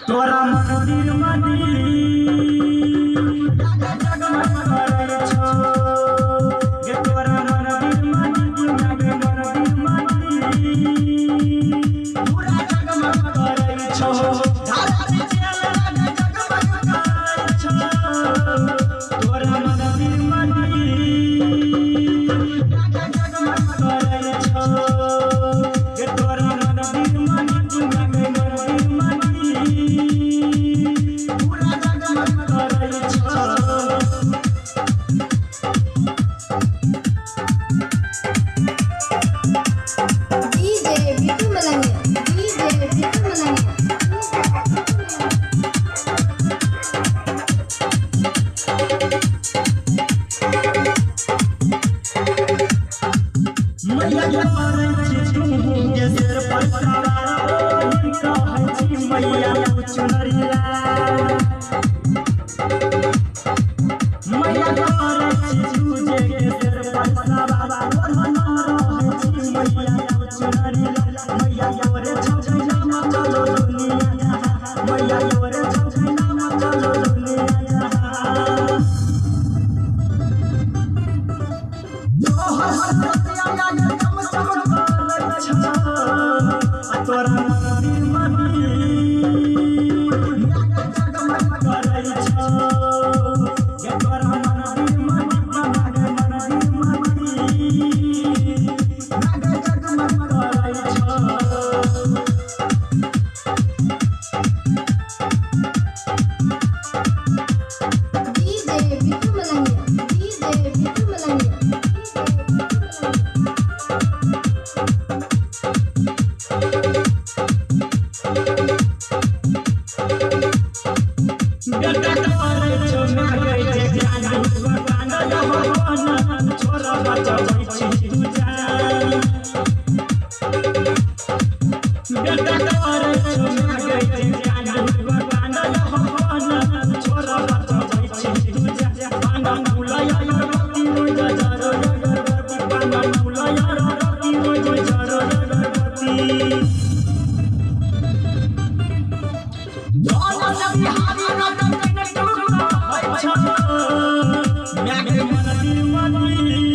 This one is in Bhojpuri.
तोरा मंदिर जगमग करे छो गे तोरा मंदिर गे मंदिर पूरा जगमग करे छो धरती चल लगे जगमग करे छो तोरा मंदिर जगमग करे छो गे तोरा मंदिर गे मंदिर पूरा जगमग करे छो DJ Bitu Melania, DJ Bitu Melania. मैया करे छी तू के सिर पर सवार होई कहै छी मैया चुनरिया मैया करे छी तू के सिर पर सवार रहै छी मैया चुनरिया मैया करे छछैना में चलो दुनिया जहां मैया करे छछैना में चलो दुनिया जहां तोरा मंदिर जगमग करे छो गे तोरा मंदिर जगमग करे छो DJ Bitu Melania, DJ Bitu Melania. बेटा करे छो मागे जे ज्ञान भगवान भगवान छोरा बचबै छी तू जान बेटा करे छो मागे जे ज्ञान भगवान भगवान छोरा बचबै छी तू जान पाना मुलया रति रोज जरो अगरबत्ती पाना मुलया रति रोज जरो अगरबत्ती बिहारी रतन टुकड़ा है छो मागे मंदिर